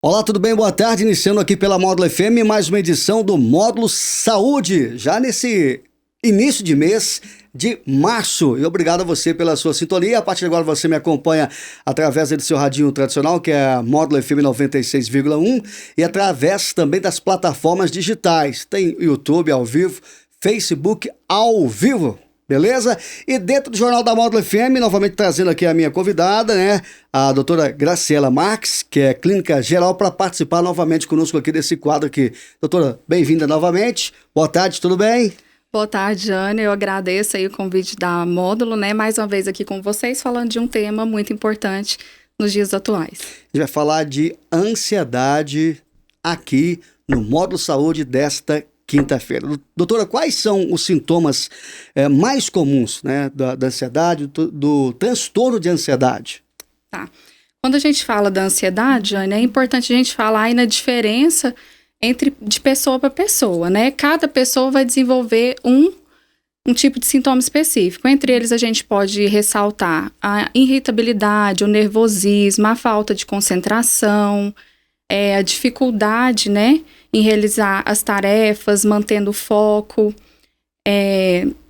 Olá, tudo bem? Boa tarde. Iniciando aqui pela Módulo FM, mais uma edição do Módulo Saúde, já nesse início de mês de março. E obrigado a você pela sua sintonia. A partir de agora você me acompanha através do seu radinho tradicional, que é a Módulo FM 96,1, e através também das plataformas digitais. Tem YouTube ao vivo, Facebook ao vivo. Beleza? E dentro do Jornal da Módulo FM, novamente trazendo aqui a minha convidada, né? A doutora Graciela Marques, que é clínica geral, para participar novamente conosco aqui desse quadro aqui. Doutora, bem-vinda novamente. Boa tarde, tudo bem? Boa tarde, Jane. Eu agradeço aí o convite da Módulo, né? Mais uma vez aqui com vocês, falando de um tema muito importante nos dias atuais. A gente vai falar de ansiedade aqui no Módulo Saúde desta quinta-feira. Doutora, quais são os sintomas mais comuns, né, da ansiedade, do transtorno de ansiedade? Tá. Quando a gente fala da ansiedade, Jane, é importante a gente falar aí na diferença de pessoa para pessoa, né? Cada pessoa vai desenvolver um tipo de sintoma específico. Entre eles, a gente pode ressaltar a irritabilidade, o nervosismo, a falta de concentração, a dificuldade, né, em realizar as tarefas, mantendo o foco,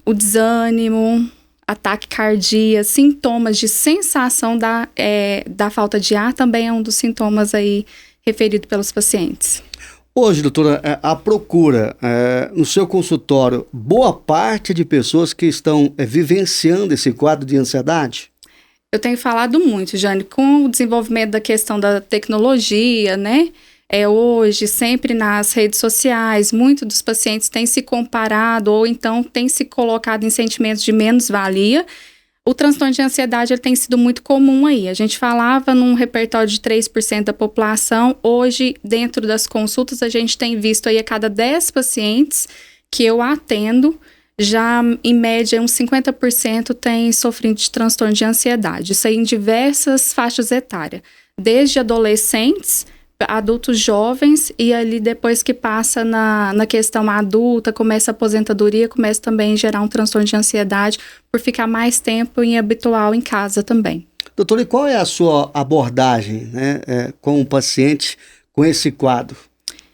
o desânimo, ataque cardíaco, sintomas de sensação da falta de ar também é um dos sintomas aí referido pelos pacientes. Hoje, doutora, a procura no seu consultório, boa parte de pessoas que estão vivenciando esse quadro de ansiedade? Eu tenho falado muito, Jane, com o desenvolvimento da questão da tecnologia, né? Hoje, sempre nas redes sociais, muitos dos pacientes têm se comparado ou então têm se colocado em sentimentos de menos-valia. O transtorno de ansiedade ele tem sido muito comum aí. A gente falava num repertório de 3% da população. Hoje, dentro das consultas, a gente tem visto aí a cada 10 pacientes que eu atendo, já em média uns 50% tem sofrido de transtorno de ansiedade. Isso aí em diversas faixas etárias, desde adolescentes, adultos jovens, e ali depois que passa na questão adulta, começa a aposentadoria, começa também a gerar um transtorno de ansiedade por ficar mais tempo habitual em casa também. Doutor, e qual é a sua abordagem, né, com o paciente com esse quadro?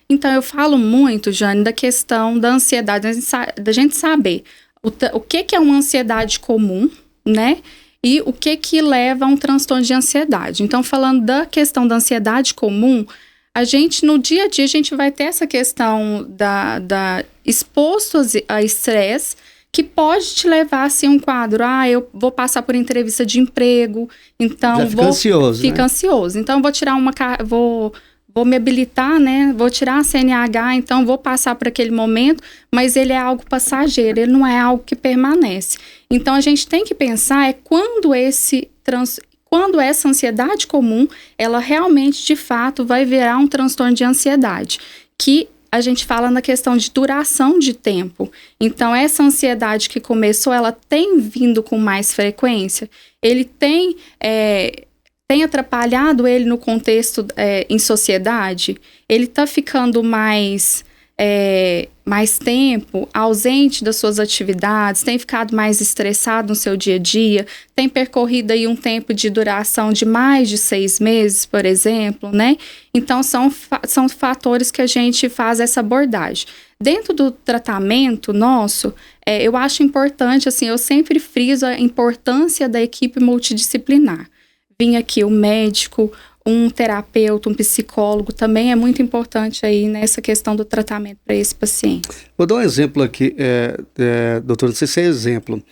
Então, eu falo muito, Jane, da questão da ansiedade, da gente saber o que é uma ansiedade comum, né? E o que leva a um transtorno de ansiedade. Então, falando da questão da ansiedade comum, a gente, no dia a dia, a gente vai ter essa questão da exposto a estresse, que pode te levar, assim, um quadro. Eu vou passar por entrevista de emprego, então... Já fica ansioso, Fica ansioso. Então, vou tirar vou me habilitar, né? Vou tirar a CNH, então vou passar por aquele momento, mas ele é algo passageiro, ele não é algo que permanece. Então, a gente tem que pensar quando essa ansiedade comum, ela realmente, de fato, vai virar um transtorno de ansiedade, que a gente fala na questão de duração de tempo. Então, essa ansiedade que começou, ela tem vindo com mais frequência, ele tem atrapalhado ele no contexto em sociedade, ele está ficando mais tempo ausente das suas atividades, tem ficado mais estressado no seu dia a dia, tem percorrido aí um tempo de duração de mais de 6 meses, por exemplo, né? Então, são fatores que a gente faz essa abordagem. Dentro do tratamento nosso, eu acho importante, assim, eu sempre friso a importância da equipe multidisciplinar. Vinha aqui o médico, um terapeuta, um psicólogo, também é muito importante aí nessa questão do tratamento para esse paciente. Vou dar um exemplo aqui, doutor, não sei se é exemplo.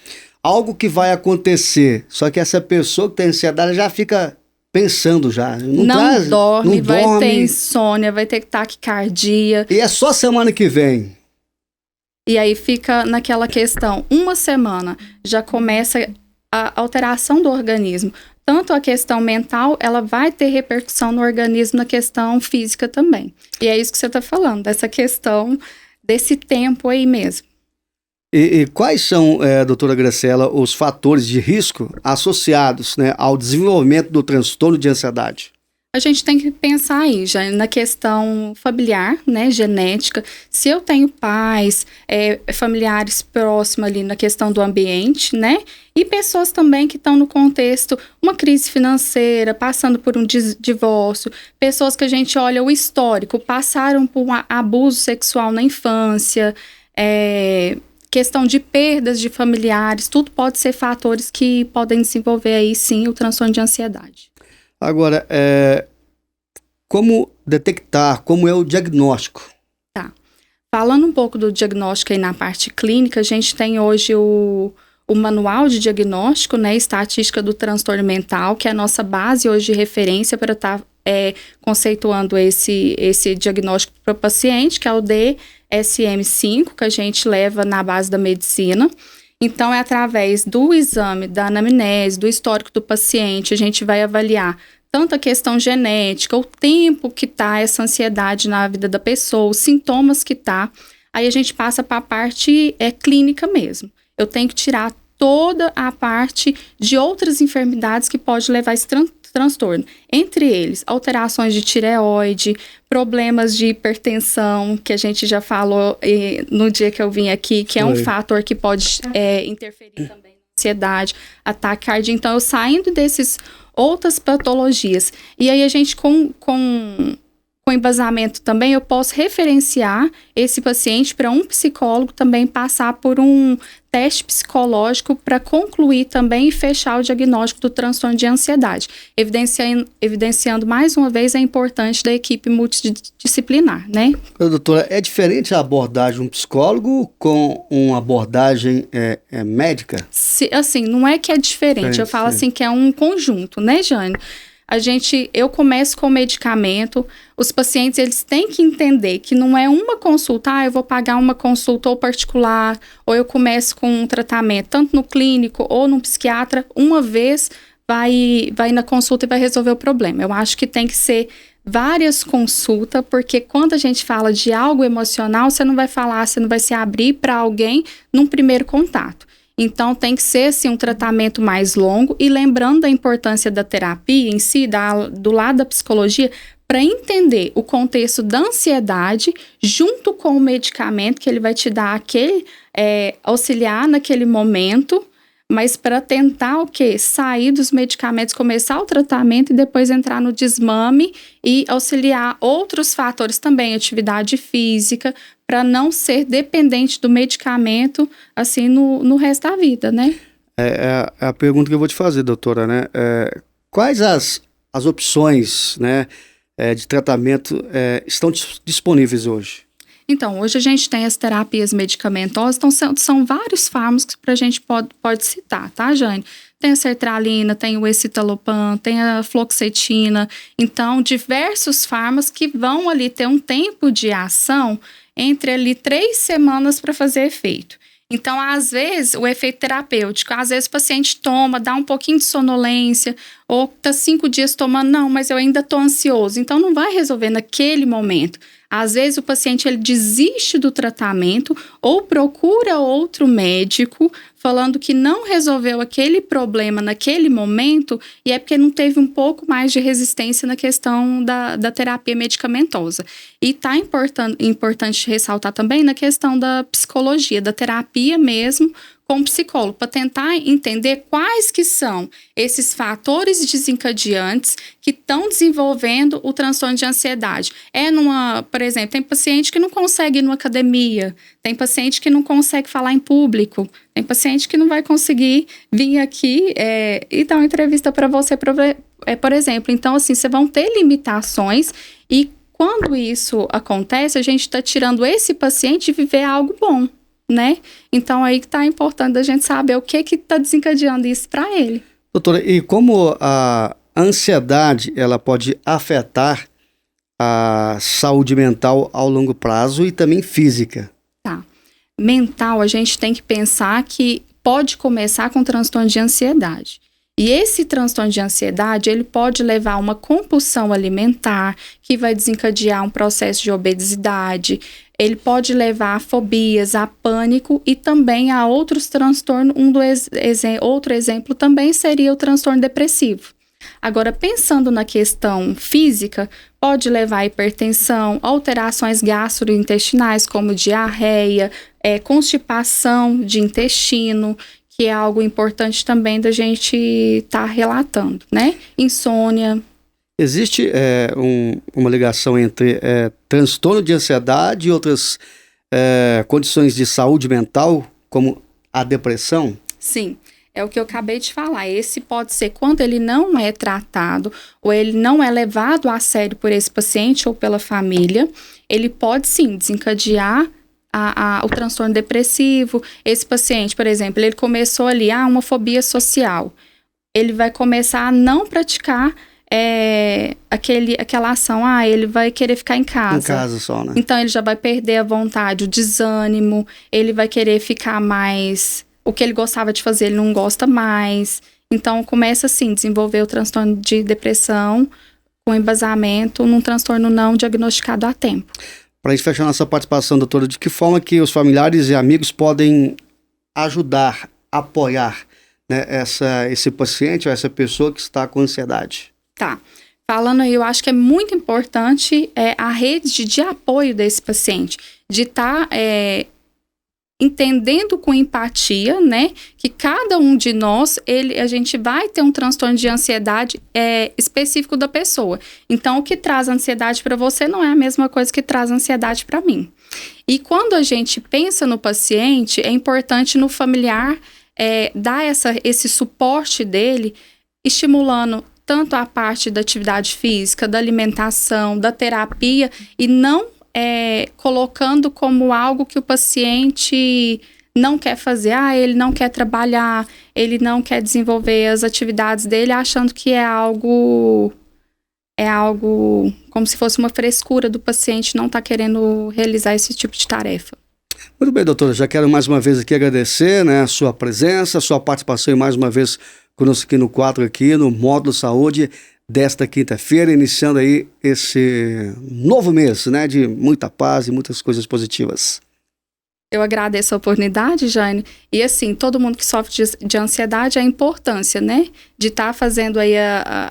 Algo que vai acontecer, só que essa pessoa que tem ansiedade já fica pensando já. Não dorme, vai ter insônia, vai ter taquicardia. E é só semana que vem. E aí fica naquela questão, uma semana já começa a alteração do organismo. Tanto a questão mental, ela vai ter repercussão no organismo, na questão física também. E é isso que você está falando, dessa questão, desse tempo aí mesmo. E quais são, doutora Graciela, os fatores de risco associados, né, ao desenvolvimento do transtorno de ansiedade? A gente tem que pensar aí já na questão familiar, né, genética. Se eu tenho pais, familiares próximos ali na questão do ambiente, né, e pessoas também que estão no contexto, uma crise financeira, passando por um divórcio, pessoas que a gente olha o histórico, passaram por um abuso sexual na infância, questão de perdas de familiares, tudo pode ser fatores que podem desenvolver aí sim o transtorno de ansiedade. Agora, como detectar, como é o diagnóstico? Tá. Falando um pouco do diagnóstico aí na parte clínica, a gente tem hoje o manual de diagnóstico, né, estatística do transtorno mental, que é a nossa base hoje de referência para estar conceituando esse diagnóstico para o paciente, que é o DSM-5, que a gente leva na base da medicina. Então, é através do exame, da anamnese, do histórico do paciente, a gente vai avaliar tanto a questão genética, o tempo que está essa ansiedade na vida da pessoa, os sintomas que está. Aí a gente passa para a parte clínica mesmo. Eu tenho que tirar toda a parte de outras enfermidades que pode levar a esse transtorno. Entre eles, alterações de tireoide, problemas de hipertensão, que a gente já falou no dia que eu vim aqui, que é um fator que pode interferir também na ansiedade, ataque cardíaco. Então, eu saindo desses outras patologias. E aí a gente, com embasamento também, eu posso referenciar esse paciente para um psicólogo também passar por um teste psicológico para concluir também e fechar o diagnóstico do transtorno de ansiedade, evidenciando mais uma vez a importância da equipe multidisciplinar, né? Doutora, é diferente a abordagem de um psicólogo com uma abordagem médica? Assim, não é que é diferente, eu falo assim que é um conjunto, né, Jane? Eu começo com o medicamento, os pacientes, eles têm que entender que não é uma consulta, eu vou pagar uma consulta ou particular, ou eu começo com um tratamento, tanto no clínico ou no psiquiatra, uma vez vai na consulta e vai resolver o problema. Eu acho que tem que ser várias consultas, porque quando a gente fala de algo emocional, você não vai se abrir para alguém num primeiro contato. Então, tem que ser, assim, um tratamento mais longo e lembrando da importância da terapia em si, do lado da psicologia, para entender o contexto da ansiedade junto com o medicamento que ele vai te dar auxiliar naquele momento, mas para tentar o quê? Sair dos medicamentos, começar o tratamento e depois entrar no desmame e auxiliar outros fatores também, atividade física, para não ser dependente do medicamento, assim, no resto da vida, né? É a pergunta que eu vou te fazer, doutora, né? Quais as opções, né, de tratamento estão disponíveis hoje? Então, hoje a gente tem as terapias medicamentosas, então são vários fármacos que a gente pode citar, tá, Jane? Tem a sertralina, tem o escitalopram, tem a fluoxetina, então diversos fármacos que vão ali ter um tempo de ação entre ali 3 semanas para fazer efeito. Então, às vezes, o efeito terapêutico, às vezes o paciente toma, dá um pouquinho de sonolência, ou tá 5 dias tomando, não, mas eu ainda tô ansioso. Então, não vai resolver naquele momento. Às vezes, o paciente ele desiste do tratamento ou procura outro médico falando que não resolveu aquele problema naquele momento e é porque não teve um pouco mais de resistência na questão da terapia medicamentosa. E tá importante ressaltar também na questão da psicologia, da terapia mesmo, com o psicólogo, para tentar entender quais que são esses fatores desencadeantes que estão desenvolvendo o transtorno de ansiedade. Por exemplo, tem paciente que não consegue ir numa academia, tem paciente que não consegue falar em público, tem paciente que não vai conseguir vir aqui e dar uma entrevista para você, por exemplo. Então, assim, você vão ter limitações e quando isso acontece, a gente está tirando esse paciente de viver algo bom, né? Então, aí que tá importante a gente saber o que está desencadeando isso para ele. Doutora, e como a ansiedade, ela pode afetar a saúde mental ao longo prazo e também física? Tá. Mental, a gente tem que pensar que pode começar com transtorno de ansiedade. E esse transtorno de ansiedade, ele pode levar a uma compulsão alimentar, que vai desencadear um processo de obesidade, ele pode levar a fobias, a pânico e também a outros transtornos. Outro exemplo também seria o transtorno depressivo. Agora, pensando na questão física, pode levar a hipertensão, alterações gastrointestinais, como diarreia, constipação de intestino, que é algo importante também da gente estar relatando, né? Insônia. Existe uma ligação entre transtorno de ansiedade e outras condições de saúde mental, como a depressão? Sim, é o que eu acabei de falar. Esse pode ser quando ele não é tratado ou ele não é levado a sério por esse paciente ou pela família, ele pode sim desencadear o transtorno depressivo. Esse paciente, por exemplo, ele começou ali, uma fobia social. Ele vai começar a não praticar aquela ação, ele vai querer ficar em casa. Em casa só, né? Então, ele já vai perder a vontade, o desânimo, ele vai querer ficar mais... O que ele gostava de fazer, ele não gosta mais. Então, começa assim, desenvolver o transtorno de depressão com embasamento num transtorno não diagnosticado a tempo. Para a gente fechar nossa participação, doutora, de que forma que os familiares e amigos podem ajudar, apoiar, né, esse paciente ou essa pessoa que está com ansiedade? Tá. Falando aí, eu acho que é muito importante a rede de apoio desse paciente, de estar entendendo com empatia, né, que cada um de nós, a gente vai ter um transtorno de ansiedade específico da pessoa. Então, o que traz ansiedade para você não é a mesma coisa que traz ansiedade para mim. E quando a gente pensa no paciente, é importante no familiar dar esse suporte dele, estimulando tanto a parte da atividade física, da alimentação, da terapia, e não colocando como algo que o paciente não quer fazer. Ele não quer trabalhar, ele não quer desenvolver as atividades dele, achando que é algo como se fosse uma frescura do paciente não estar querendo realizar esse tipo de tarefa. Muito bem, doutora, já quero mais uma vez aqui agradecer, né, a sua presença, a sua participação e mais uma vez conosco aqui no quadro, aqui no Módulo Saúde, desta quinta-feira, iniciando aí esse novo mês, né, de muita paz e muitas coisas positivas. Eu agradeço a oportunidade, Jane, e assim, todo mundo que sofre de ansiedade, a importância, né, de estar fazendo aí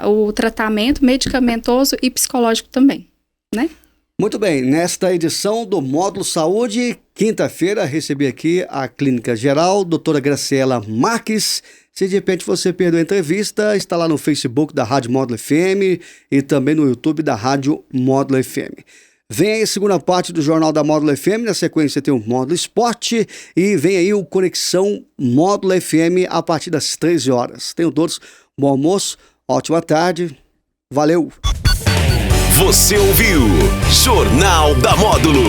o tratamento medicamentoso e psicológico também, né? Muito bem, nesta edição do Módulo Saúde, quinta-feira, recebi aqui a clínica geral, doutora Graciela Marques. Se de repente você perdeu a entrevista, está lá no Facebook da Rádio Módulo FM e também no YouTube da Rádio Módulo FM. Vem aí a segunda parte do Jornal da Módulo FM, na sequência tem o Módulo Esporte e vem aí o Conexão Módulo FM a partir das 13 horas. Tenham todos bom almoço, ótima tarde, valeu! Você ouviu Jornal da Módulo.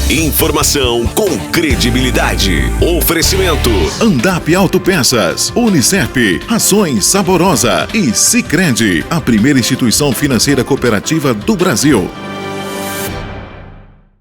Informação com credibilidade. Oferecimento Andap Autopeças, Unicep, Rações Saborosa e Sicredi, a primeira instituição financeira cooperativa do Brasil.